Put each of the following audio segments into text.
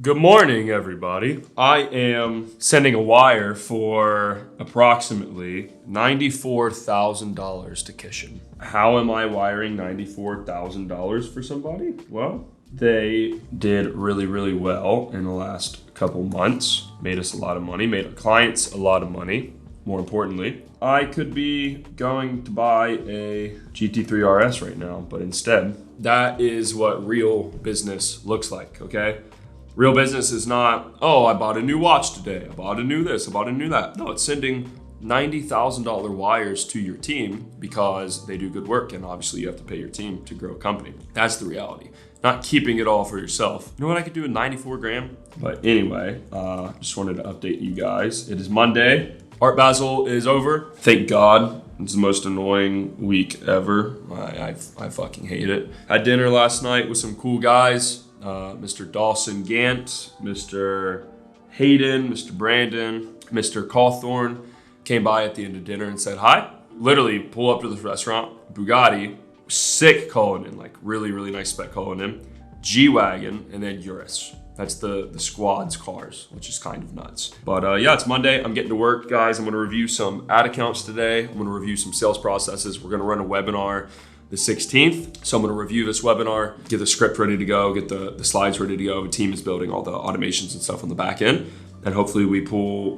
Good morning, everybody. I am sending a wire for approximately $94,000 to Kishin. How am I wiring $94,000 for somebody? Well, they did really well in the last couple months. Made us a lot of money, made our clients a lot of money. More importantly, I could be going to buy a GT3 RS right now, but instead, that is what real business looks like, okay? Real business is not, oh, I bought a new watch today, I bought a new this, I bought a new that. No, it's sending $90,000 wires to your team because they do good work, and obviously you have to pay your team to grow a company. That's the reality. Not keeping it all for yourself. You know what I could do with 94 grand? But anyway, just wanted to update you guys. It is Monday. Art Basel is over. Thank God. It's the most annoying week ever. I fucking hate it. Had dinner last night with some cool guys. Mr. Dawson Gant, Mr. Hayden, Mr. Brandon, Mr. Cawthorn came by at the end of dinner and said hi. Literally pull up to the restaurant, Bugatti, sick Cullinan, like really nice spec Cullinan, G-Wagon, and then Urus. That's the squad's cars, which is kind of nuts. But yeah, it's Monday. I'm getting to work, guys. I'm gonna review some ad accounts today. I'm gonna review some sales processes. We're gonna run a webinar the 16th. So I'm gonna review this webinar, get the script ready to go, get the slides ready to go. The team is building all the automations and stuff on the back end. And hopefully we pull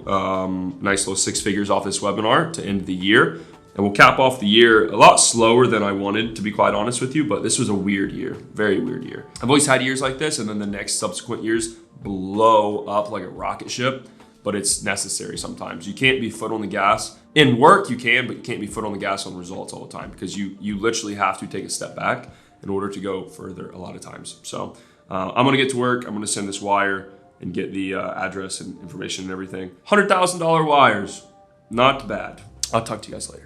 nice little six figures off this webinar to end the year. And we'll cap off the year a lot slower than I wanted, to be quite honest with you, but this was a weird year, very weird year. I've always had years like this, and then the next subsequent years blow up like a rocket ship, but it's necessary sometimes. You can't be foot on the gas. In work, you can, but you can't be foot on the gas on results all the time because you literally have to take a step back in order to go further a lot of times. So I'm gonna get to work. I'm gonna send this wire and get the address and information and everything. $100,000 wires, not bad. I'll talk to you guys later.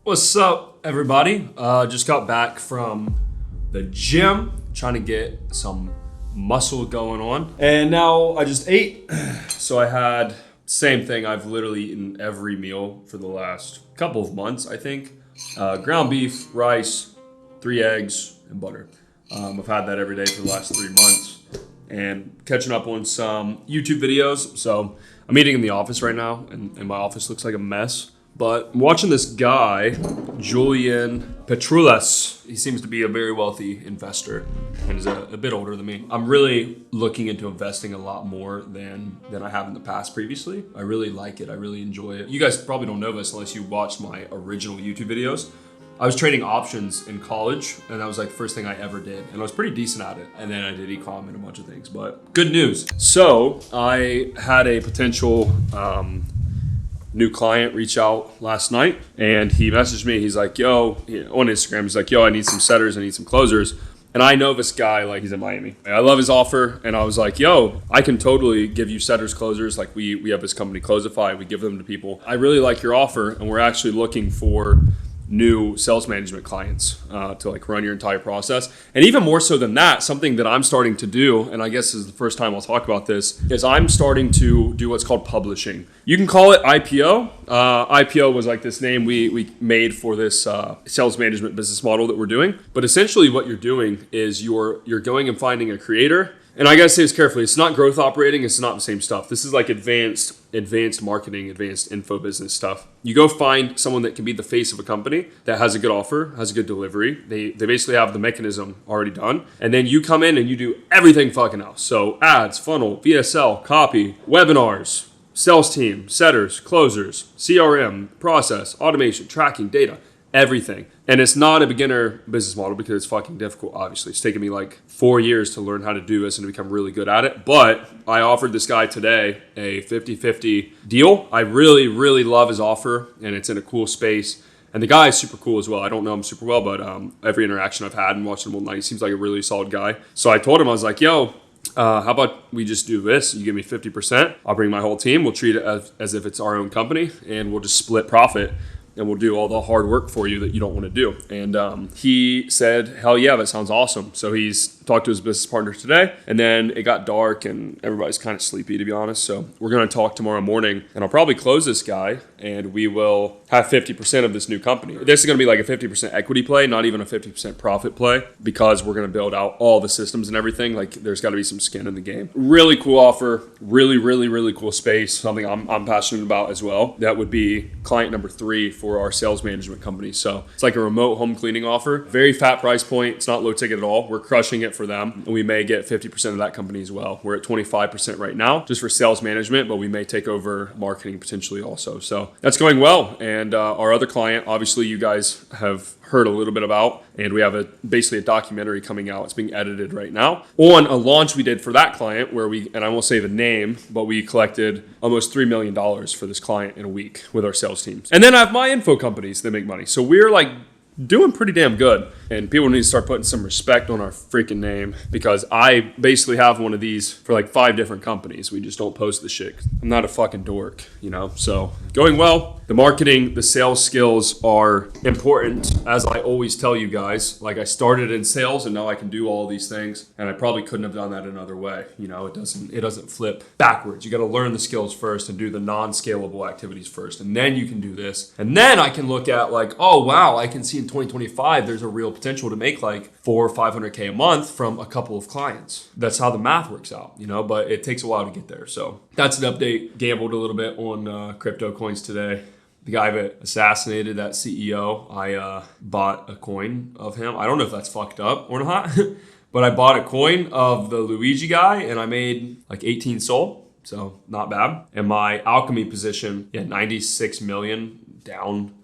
What's up, everybody? Just got back from the gym, trying to get some muscle going on. And now I just ate. So I had same thing. I've literally eaten every meal for the last couple of months, I think. Ground beef, rice, 3 eggs, and butter. I've had that every day for the last 3 months. And catching up on some YouTube videos. So I'm eating in the office right now, and my office looks like a mess. But I'm watching this guy, Julian Petrulis. He seems to be a very wealthy investor and is a bit older than me. I'm really looking into investing a lot more than I have in the past previously. I really like it. I really enjoy it. You guys probably don't know this unless you watched my original YouTube videos. I was trading options in college, and that was like the first thing I ever did. And I was pretty decent at it. And then I did e-com and a bunch of things, but good news. So I had a potential new client reach out last night, and he messaged me. He's like, yo, on Instagram, he's like, yo, I need some setters, I need some closers. And I know this guy, like, he's in Miami. I love his offer, and I was like, yo, I can totally give you setters, closers. Like, we have this company, Closify, we give them to people. I really like your offer, and we're actually looking for new sales management clients to like run your entire process. And even more so than that, something that I'm starting to do, and I guess this is the first time I'll talk about this, is I'm starting to do what's called publishing. You can call it IPO. IPO was like this name we made for this sales management business model that we're doing. But essentially what you're doing is you're going and finding a creator. And I gotta say this carefully, it's not growth operating, it's not the same stuff. This is like advanced marketing, advanced info business stuff. You go find someone that can be the face of a company that has a good offer, has a good delivery. They basically have the mechanism already done. And then you come in and you do everything fucking else. So ads, funnel, VSL, copy, webinars, sales team, setters, closers, CRM, process, automation, tracking, data. Everything. And it's not a beginner business model because it's fucking difficult, obviously. It's taken me like 4 years to learn how to do this and to become really good at it. But I offered this guy today a 50-50 deal. I really love his offer, and it's in a cool space. And the guy is super cool as well. I don't know him super well, but every interaction I've had and watched him all night, he seems like a really solid guy. So I told him, I was like, yo, how about we just do this? You give me 50%. I'll bring my whole team. We'll treat it as if it's our own company, and we'll just split profit. And we'll do all the hard work for you that you don't want to do. And he said, hell yeah, that sounds awesome. So he's talked to his business partner today, and then it got dark and everybody's kind of sleepy, to be honest. So we're going to talk tomorrow morning, and I'll probably close this guy, and we will have 50% of this new company. This is going to be like a 50% equity play, not even a 50% profit play, because we're going to build out all the systems and everything. Like, there's got to be some skin in the game. Really cool offer, really cool space, something I'm passionate about as well. That would be client number 3 for our sales management company. So it's like a remote home cleaning offer, very fat price point. It's not low ticket at all. We're crushing it for them, and we may get 50% of that company as well. We're at 25% right now just for sales management, but we may take over marketing potentially also. So that's going well. And our other client, obviously you guys have heard a little bit about, and we have basically a documentary coming out. It's being edited right now on a launch we did for that client where and I won't say the name, but we collected almost $3 million for this client in a week with our sales teams. And then I have my info companies that make money. So we're like doing pretty damn good, and people need to start putting some respect on our freaking name, because I basically have one of these for like 5 different companies. We just don't post the shit. I'm not a fucking dork, so going well. The marketing, the sales skills are important, as I always tell you guys. Like, I started in sales and now I can do all these things, and I probably couldn't have done that another way. It doesn't flip backwards. You got to learn the skills first and do the non-scalable activities first, and then you can do this. And then I can look at like, oh wow, I can see in 2025 there's a real potential to make like 400 or 500K a month from a couple of clients. That's how the math works out, but it takes a while to get there. So that's an update. Gambled a little bit on crypto coins today. The guy that assassinated that CEO, I bought a coin of him. I don't know if that's fucked up or not, but I bought a coin of the Luigi guy, and I made like 18 SOL, so not bad. And my alchemy position, 96 million down.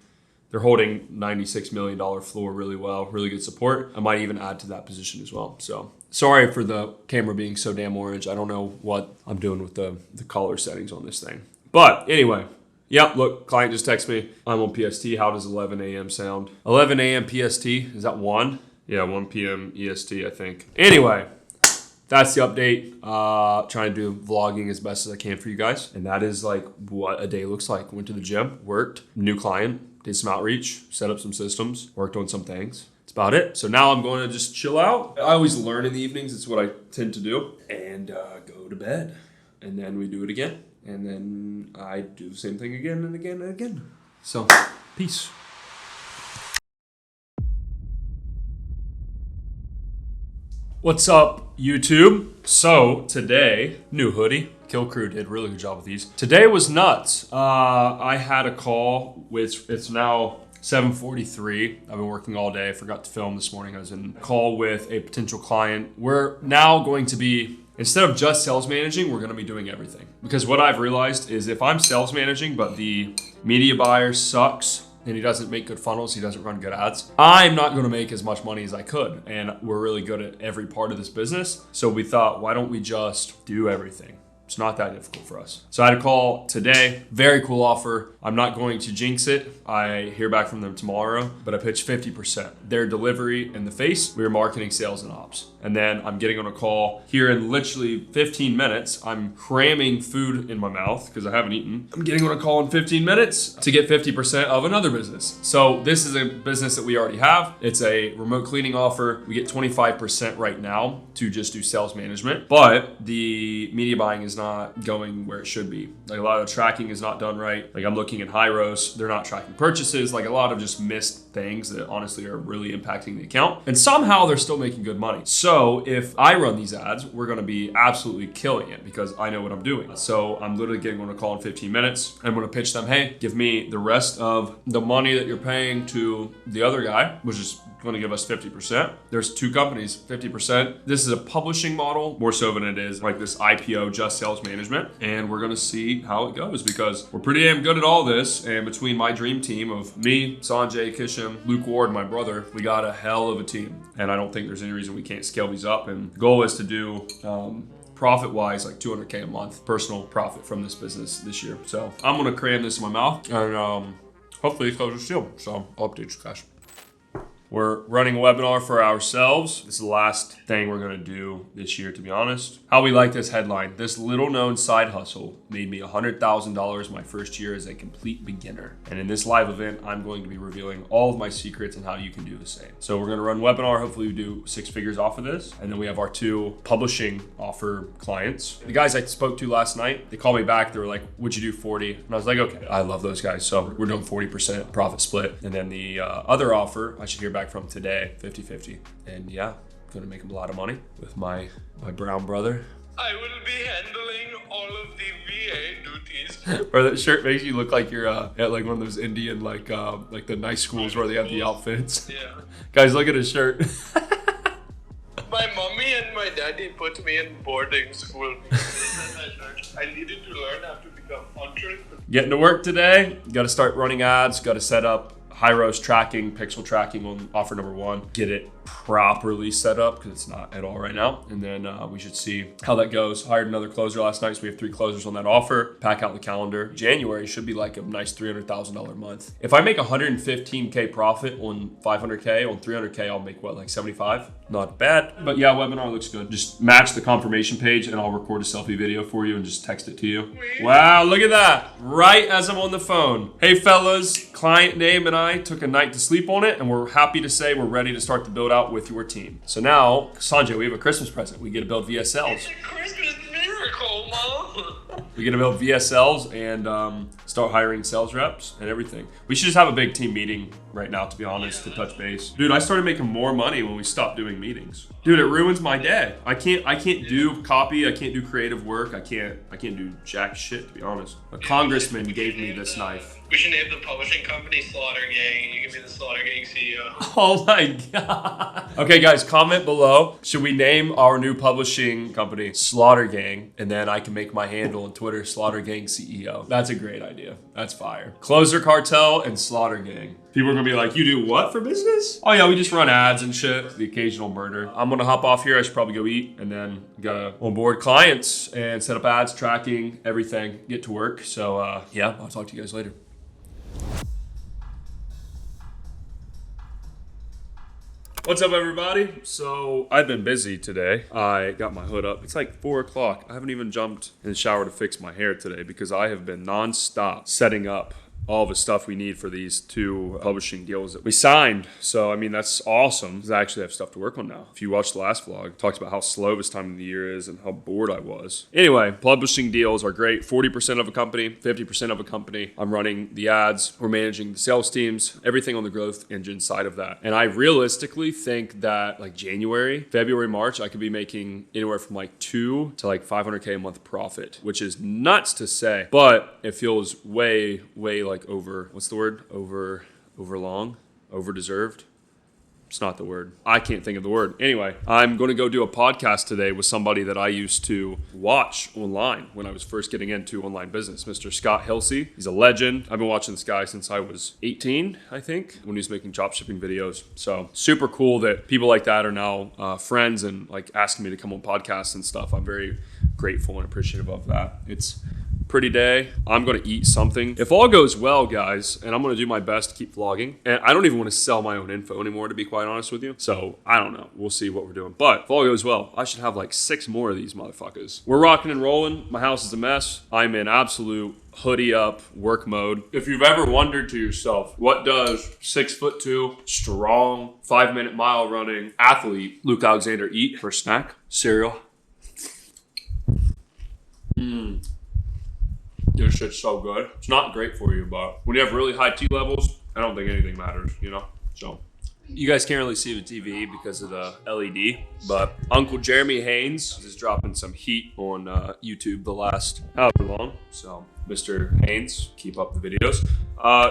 They're holding $96 million floor really well, really good support. I might even add to that position as well. So sorry for the camera being so damn orange. I don't know what I'm doing with the color settings on this thing. But anyway, yep, look, client just texted me. I'm on PST. How does 11 a.m. sound? 11 a.m. PST, is that 1? Yeah, 1 p.m. EST, I think. Anyway, that's the update. Trying to do vlogging as best as I can for you guys. And that is like what a day looks like. Went to the gym, worked, new client, did some outreach, set up some systems, worked on some things. That's about it. So now I'm going to just chill out. I always learn in the evenings. It's what I tend to do. And go to bed. And then we do it again. And then I do the same thing again and again and again. So, peace. What's up, YouTube? So today, new hoodie. Kill Crew did a really good job with these. Today was nuts. I had a call, which it's now 7:43. I've been working all day. I forgot to film this morning. I was in a call with a potential client. We're now going to be, instead of just sales managing, we're going to be doing everything. Because what I've realized is if I'm sales managing, but the media buyer sucks, and he doesn't make good funnels, he doesn't run good ads, I'm not gonna make as much money as I could. And we're really good at every part of this business. So we thought, why don't we just do everything? It's not that difficult for us. So I had a call today, very cool offer. I'm not going to jinx it. I hear back from them tomorrow, but I pitched 50%. Their delivery in the face, we were marketing, sales, and ops. And then I'm getting on a call here in literally 15 minutes. I'm cramming food in my mouth because I haven't eaten. I'm getting on a call in 15 minutes to get 50% of another business. So this is a business that we already have. It's a remote cleaning offer. We get 25% right now to just do sales management, but the media buying is not going where it should be. Like, a lot of the tracking is not done right. Like, I'm looking at Hyros, they're not tracking purchases. Like, a lot of just missed things that honestly are really impacting the account. And somehow they're still making good money. So if I run these ads, we're gonna be absolutely killing it because I know what I'm doing. So I'm literally getting on a call in 15 minutes. I'm gonna pitch them, hey, give me the rest of the money that you're paying to the other guy, which is going to give us 50%. There's 2 companies, 50%. This is a publishing model more so than it is like this IPO, just sales management. And we're going to see how it goes because we're pretty damn good at all this. And between my dream team of me, Sanjay, Kisham, Luke Ward, my brother, we got a hell of a team. And I don't think there's any reason we can't scale these up. And the goal is to do profit-wise, like 200K a month, personal profit from this business this year. So I'm going to cram this in my mouth and hopefully it closes still. So I'll update you guys. We're running a webinar for ourselves. This is the last thing we're gonna do this year, to be honest. How we like this headline: this little known side hustle made me $100,000 my first year as a complete beginner. And in this live event, I'm going to be revealing all of my secrets and how you can do the same. So we're gonna run a webinar. Hopefully we do 6 figures off of this. And then we have our 2 publishing offer clients. The guys I spoke to last night, they called me back. They were like, would you do 40? And I was like, okay, I love those guys. So we're doing 40% profit split. And then the other offer, I should hear back from today, 50-50. And yeah, gonna make a lot of money with my brown brother. I will be handling all of the VA duties. Bro, that shirt makes you look like you're at like one of those Indian, like the nice schools where they have the outfits. Yeah. Guys, look at his shirt. My mommy and my daddy put me in boarding school. I needed to learn how to become entrepreneur. Getting to work today. Got to start running ads. Got to set up high-res tracking, pixel tracking on offer number 1. Get it properly set up because it's not at all right now. And then we should see how that goes. Hired another closer last night, so we have 3 closers on that offer. Pack out the calendar. January should be like a nice $300,000 month. If I make 115K profit on 500K, on 300K, I'll make what, like 75? Not bad. But yeah, webinar looks good. Just match the confirmation page and I'll record a selfie video for you and just text it to you. Wow, look at that. Right as I'm on the phone. Hey fellas, client name and I took a night to sleep on it and we're happy to say we're ready to start the build out with your team. So now, Sanjay, we have a Christmas present. We get to build VSLs. It's a Christmas miracle, Mom. We get to build VSLs and start hiring sales reps and everything. We should just have a big team meeting right now, to be honest, to touch base. Dude, I started making more money when we stopped doing meetings. Dude, it ruins my day. I can't do copy. I can't do creative work. I can't do jack shit, to be honest. A congressman gave me this knife. We should name the publishing company Slaughter Gang. You can be the Slaughter Gang CEO. Oh my God. Okay, guys, comment below. Should we name our new publishing company Slaughter Gang? And then I can make my handle on Twitter, Slaughter Gang CEO. That's a great idea. That's fire. Closer Cartel and Slaughter Gang. People are gonna be like, you do what for business? Oh yeah, we just run ads and shit. The occasional murder. I'm gonna hop off here. I should probably go eat and then gotta onboard clients and set up ads, tracking, everything, get to work. So yeah, I'll talk to you guys later. What's up, everybody? So I've been busy today. I got my hood up. It's like 4 o'clock. I haven't even jumped in the shower to fix my hair today because I have been nonstop setting up all the stuff we need for these 2 publishing deals that we signed. So, I mean, that's awesome because I actually have stuff to work on now. If you watched the last vlog, it talks about how slow this time of the year is and how bored I was. Anyway, publishing deals are great. 40% of a company, 50% of a company. I'm running the ads. We're managing the sales teams, everything on the growth engine side of that. And I realistically think that like January, February, March, I could be making anywhere from like 2 to like 500K a month profit, which is nuts to say, but it feels way like over, what's the word? Over deserved. It's not the word. I can't think of the word. Anyway, I'm going to go do a podcast today with somebody that I used to watch online when I was first getting into online business, Mr. Scott Hilsey. He's a legend. I've been watching this guy since I was 18, I think, when he was making drop shipping videos. So super cool that people like that are now friends and like asking me to come on podcasts and stuff. I'm very grateful and appreciative of that. It's pretty day. I'm going to eat something. If all goes well, guys, and I'm going to do my best to keep vlogging, and I don't even want to sell my own info anymore, to be quite honest with you. So I don't know. We'll see what we're doing. But if all goes well, I should have like 6 more of these motherfuckers. We're rocking and rolling. My house is a mess. I'm in absolute hoodie up work mode. If you've ever wondered to yourself, what does 6'2", strong, 5-minute mile running athlete Luke Alexander eat for a snack? Cereal. This shit's so good. It's not great for you, but when you have really high T levels, I don't think anything matters, you know? So you guys can't really see the TV because of the LED, but Uncle Jeremy Haynes is dropping some heat on YouTube the last however long. So Mr. Haynes, keep up the videos.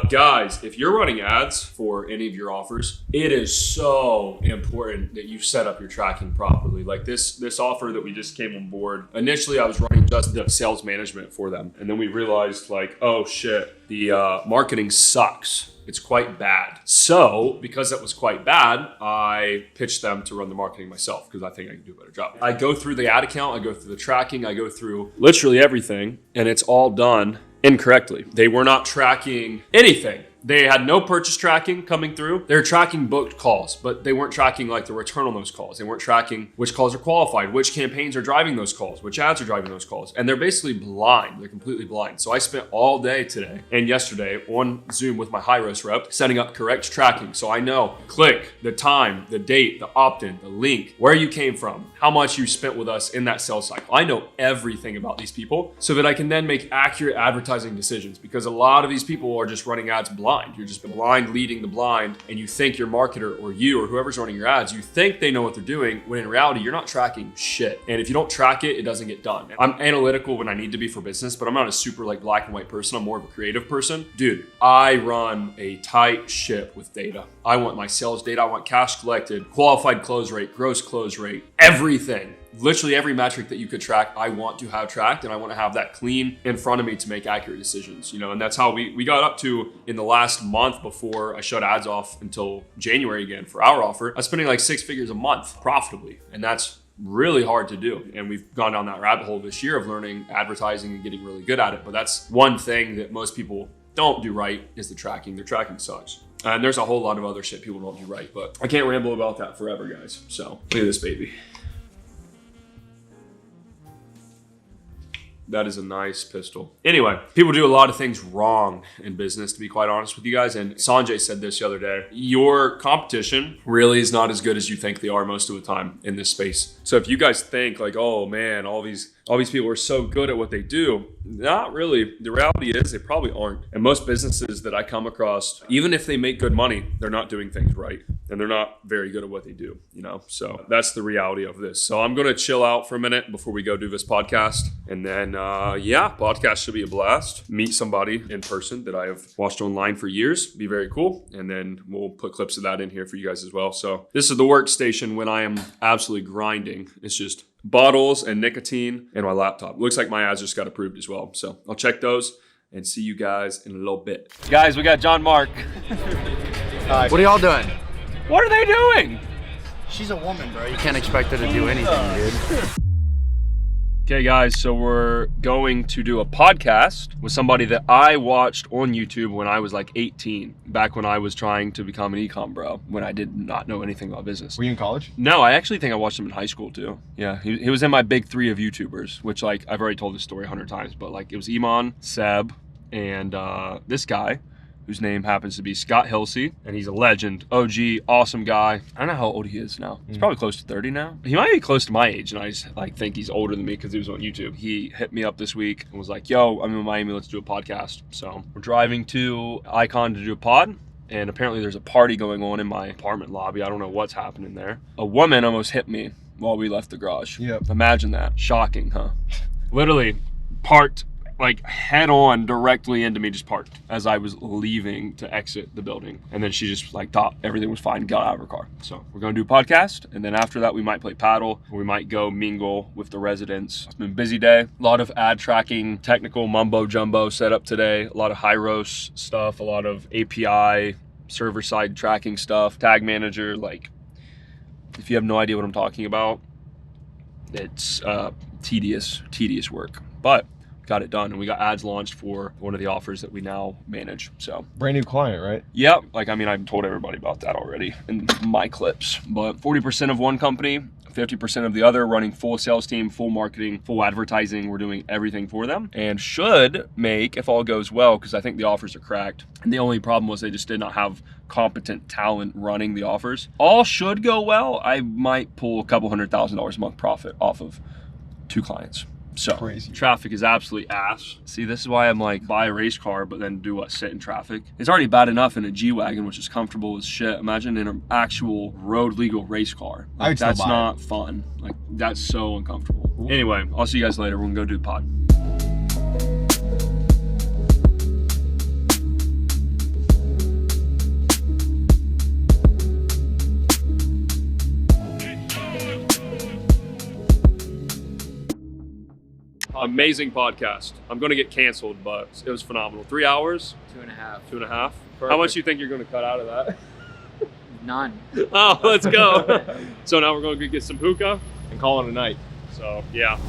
Guys, if you're running ads for any of your offers, it is so important that you set up your tracking properly. Like this offer that we just came on board, initially I was running just the sales management for them. And then we realized like, oh shit, the marketing sucks. It's quite bad. So because that was quite bad, I pitched them to run the marketing myself because I think I can do a better job. I go through the ad account, I go through the tracking, I go through literally everything, and it's all done incorrectly. They were not tracking anything. They had no purchase tracking coming through. They're tracking booked calls, but they weren't tracking like the return on those calls. They weren't tracking which calls are qualified, which campaigns are driving those calls, which ads are driving those calls. And they're basically blind. They're completely blind. So I spent all day today and yesterday on Zoom with my high-risk rep, setting up correct tracking. So I know click, the time, the date, the opt-in, the link, where you came from, how much you spent with us in that sales cycle. I know everything about these people so that I can then make accurate advertising decisions, because a lot of these people are just running ads blind. You're just blind leading the blind, and you think your marketer or you or whoever's running your ads, you think they know what they're doing, when in reality, you're not tracking shit. And if you don't track it, it doesn't get done. I'm analytical when I need to be for business, but I'm not a super like black and white person. I'm more of a creative person. Dude, I run a tight ship with data. I want my sales data. I want cash collected, qualified close rate, gross close rate, everything. Literally every metric that you could track, I want to have tracked, and I want to have that clean in front of me to make accurate decisions, you know, and that's how we got up to in the last month before I shut ads off until January again for our offer. I was spending like 6 figures a month profitably, and that's really hard to do. And we've gone down that rabbit hole this year of learning advertising and getting really good at it. But that's one thing that most people don't do right is the tracking. Their tracking sucks. And there's a whole lot of other shit people don't do right, but I can't ramble about that forever, guys. So look at this baby. That is a nice pistol. Anyway, people do a lot of things wrong in business, to be quite honest with you guys. And Sanjay said this the other day. Your competition really is not as good as you think they are most of the time in this space. So if you guys think like, oh man, all these people are so good at what they do, not really. The reality is they probably aren't. And most businesses that I come across, even if they make good money, they're not doing things right. And they're not very good at what they do, you know? So that's the reality of this. So I'm going to chill out for a minute before we go do this podcast. And then, podcast should be a blast. Meet somebody in person that I have watched online for years. Be very cool. And then we'll put clips of that in here for you guys as well. So this is the workstation when I am absolutely grinding. It's just bottles and nicotine and my laptop. Looks like my ads just got approved as well. So I'll check those and see you guys in a little bit. Guys, we got John Mark. What are y'all doing? What are they doing? She's a woman, bro. You can't expect her to do anything, dude. Okay, guys, so we're going to do a podcast with somebody that I watched on YouTube when I was like 18, back when I was trying to become an e-com bro, when I did not know anything about business. Were you in college? No, I actually think I watched him in high school too. Yeah, he was in my big 3 of YouTubers, which like I've already told this story 100 times, but like it was Iman, Seb, and this guy, whose name happens to be Scott Hilsey, and he's a legend, OG, awesome guy. I don't know how old he is now. He's probably close to 30 now. He might be close to my age, and I just like think he's older than me because he was on YouTube. He hit me up this week and was like, yo, I'm in Miami, let's do a podcast. So we're driving to Icon to do a pod, and apparently there's a party going on in my apartment lobby. I don't know what's happening there. A woman almost hit me while we left the garage. Yep. Imagine that. Shocking, huh? Literally parked like head on directly into me, just parked as I was leaving to exit the building. And then she just like thought everything was fine, got out of her car. So we're going to do a podcast. And then after that, we might play paddle, or we might go mingle with the residents. It's been a busy day. A lot of ad tracking, technical mumbo jumbo set up today. A lot of Hyros stuff, a lot of API, server side tracking stuff, tag manager. Like if you have no idea what I'm talking about, it's tedious work, but got it done, and we got ads launched for one of the offers that we now manage. So Brand new client, right? yep, like I mean, I've told everybody about that already in my clips, but 40% of one company, 50% of the other, running full sales team, full marketing, full advertising. We're doing everything for them, and should make, if all goes well, because I think the offers are cracked. And the only problem was they just did not have competent talent running the offers. All should go well. I might pull a couple $100,000 a month profit off of 2 clients. So Crazy. Traffic is absolutely ass. See, this is why I'm like, buy a race car, but then do what? Sit in traffic. It's already bad enough in a G-Wagon, which is comfortable as shit. Imagine in an actual road legal race car. I would still That's buy not fun. Like that's so uncomfortable. Anyway, I'll see you guys later. We're gonna go do the pod. Amazing podcast. I'm going to get canceled, but it was phenomenal. 3 hours? 2.5. 2.5. How Perfect. much do you think you're going to cut out of that? None. Oh, let's go. So now we're going to get some hookah and call it a night. So, yeah.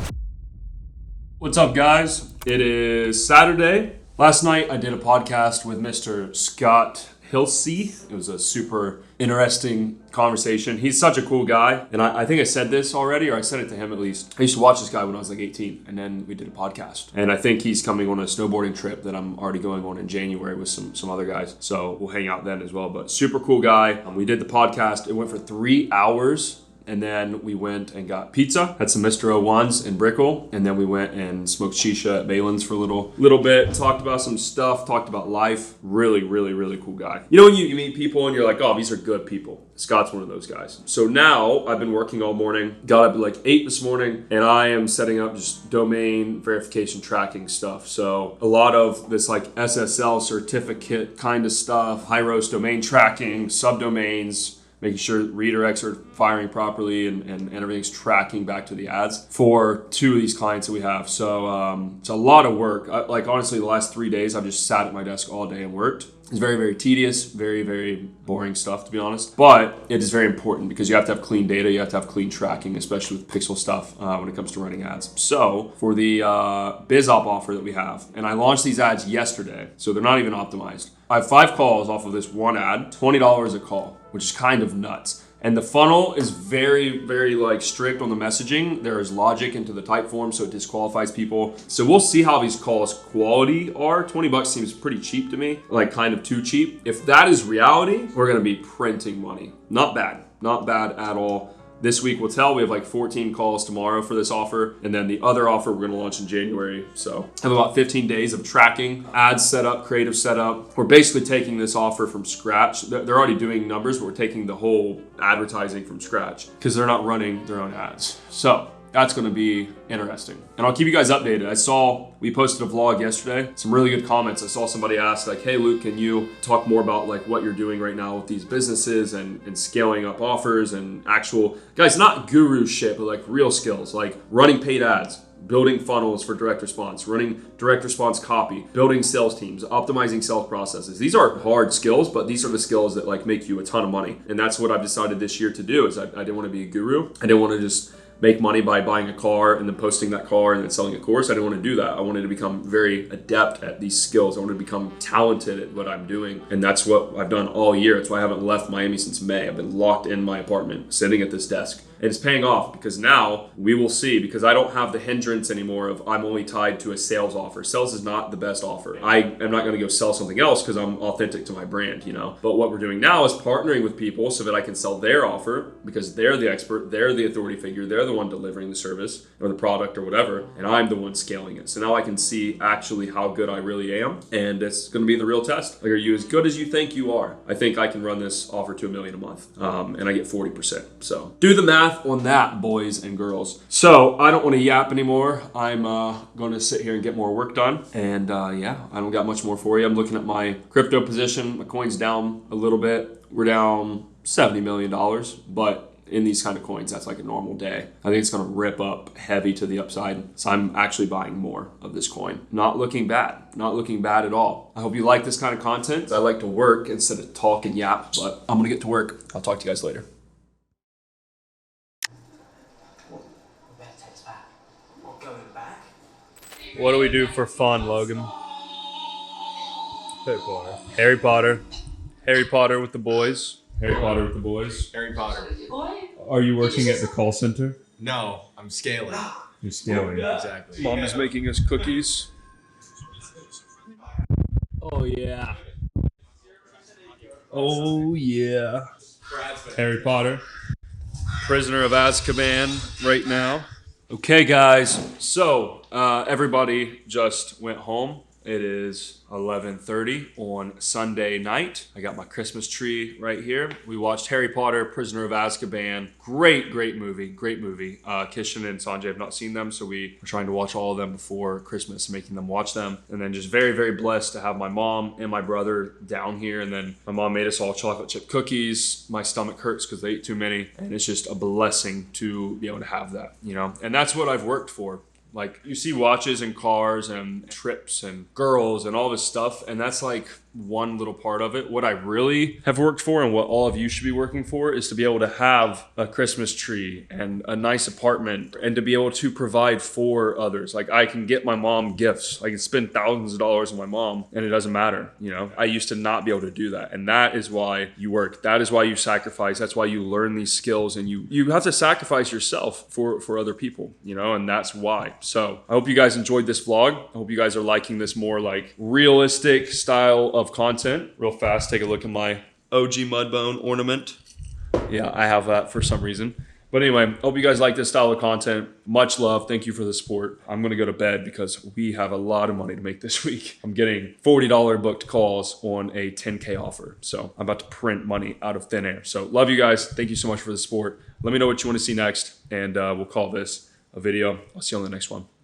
What's up, guys? It is Saturday, Last night I did a podcast with Mr. Scott Hilsey. It was a super interesting conversation. He's such a cool guy. And I think I said this already, or I said it to him at least. I used to watch this guy when I was like 18, and then we did a podcast. And I think he's coming on a snowboarding trip that I'm already going on in January with some other guys. So we'll hang out then as well. But super cool guy. We did the podcast. It went for 3 hours. And then we went and got pizza, had some Mr. O1s in Brickell, and then we went and smoked shisha at Balin's for a little bit, talked about some stuff, talked about life. Really, really, really cool guy. You know when you meet people and you're like, oh, these are good people. Scott's one of those guys. So now I've been working all morning, got up at like 8 this morning, and I am setting up just domain verification tracking stuff. So a lot of this like SSL certificate kind of stuff, high-roast domain tracking, subdomains, making sure redirects are firing properly and everything's tracking back to the ads for 2 of these clients that we have. So it's a lot of work. Like honestly, the last 3 days, I've just sat at my desk all day and worked. It's very, very tedious, very, very boring stuff, to be honest. But it is very important because you have to have clean data. You have to have clean tracking, especially with pixel stuff when it comes to running ads. So for the BizOp offer that we have, and I launched these ads yesterday, so they're not even optimized. I have 5 calls off of this one ad, $20 a call, which is kind of nuts. And the funnel is very, very like strict on the messaging. There is logic into the type form, so it disqualifies people. So we'll see how these calls quality are. $20 seems pretty cheap to me, like kind of too cheap. If that is reality, we're gonna be printing money. Not bad at all. This week will tell. We have like 14 calls tomorrow for this offer. And then the other offer we're going to launch in January. So I have about 15 days of tracking, ads set up, creative setup. We're basically taking this offer from scratch. They're already doing numbers, but we're taking the whole advertising from scratch because they're not running their own ads. So that's going to be interesting. And I'll keep you guys updated. I saw we posted a vlog yesterday, some really good comments. I saw somebody ask like, hey Luke, can you talk more about like what you're doing right now with these businesses and scaling up offers and actual, guys, not guru shit, but like real skills, like running paid ads, building funnels for direct response, running direct response copy, building sales teams, optimizing sales processes. These are hard skills, but these are the skills that like make you a ton of money. And that's what I've decided this year to do is I didn't want to be a guru. I didn't want to just make money by buying a car and then posting that car and then selling a course. I didn't want to do that. I wanted to become very adept at these skills. I wanted to become talented at what I'm doing. And that's what I've done all year. That's why I haven't left Miami since May. I've been locked in my apartment, sitting at this desk. And it's paying off because now we will see, because I don't have the hindrance anymore of I'm only tied to a sales offer. Sales is not the best offer. I am not going to go sell something else because I'm authentic to my brand, you know. But what we're doing now is partnering with people so that I can sell their offer because they're the expert, they're the authority figure, they're the one delivering the service or the product or whatever, and I'm the one scaling it. So now I can see actually how good I really am, and it's going to be the real test. Like, are you as good as you think you are? I think I can run this offer to $1 million a month, and I get 40%. So do the math on that, boys and girls. So I don't want to yap anymore. I'm going to sit here and get more work done. And yeah, I don't got much more for you. I'm looking at my crypto position. My coin's down a little bit. We're down $70 million, but in these kind of coins, that's like a normal day. I think it's going to rip up heavy to the upside. So I'm actually buying more of this coin. Not looking bad. Not looking bad at all. I hope you like this kind of content. I like to work instead of talk and yap, but I'm going to get to work. I'll talk to you guys later. What do we do for fun, Logan? Harry Potter. Harry Potter. Harry Potter with the boys. Harry Potter with the boys. Harry Potter. Are you working at the call center? No, I'm scaling. You're scaling. Exactly. Mom is making us cookies. Oh yeah. Oh yeah. Harry Potter. Prisoner of Azkaban right now. Okay, guys. So everybody just went home. It is 11:30 on Sunday night. I got my Christmas tree right here. We watched Harry Potter, Prisoner of Azkaban. Great movie. Kishan and Sanjay have not seen them, so we were trying to watch all of them before Christmas, making them watch them. And then just very, very blessed to have my mom and my brother down here. And then my mom made us all chocolate chip cookies. My stomach hurts because they ate too many. And it's just a blessing to be able to have that, you know? And that's what I've worked for. Like, you see watches and cars and trips and girls and all this stuff, and that's like one little part of it. What I really have worked for and what all of you should be working for is to be able to have a Christmas tree and a nice apartment and to be able to provide for others. Like I can get my mom gifts. I can spend thousands of dollars on my mom and it doesn't matter. You know, I used to not be able to do that. And that is why you work. That is why you sacrifice. That's why you learn these skills, and you have to sacrifice yourself for other people, you know, and that's why. So I hope you guys enjoyed this vlog. I hope you guys are liking this more like realistic style of content. Real fast, take a look at my OG Mudbone ornament. Yeah, I have that for some reason. But anyway, hope you guys like this style of content. Much love. Thank you for the support. I'm going to go to bed because we have a lot of money to make this week. I'm getting $40 booked calls on a 10K offer. So I'm about to print money out of thin air. So love you guys. Thank you so much for the support. Let me know what you want to see next, and we'll call this a video. I'll see you on the next one.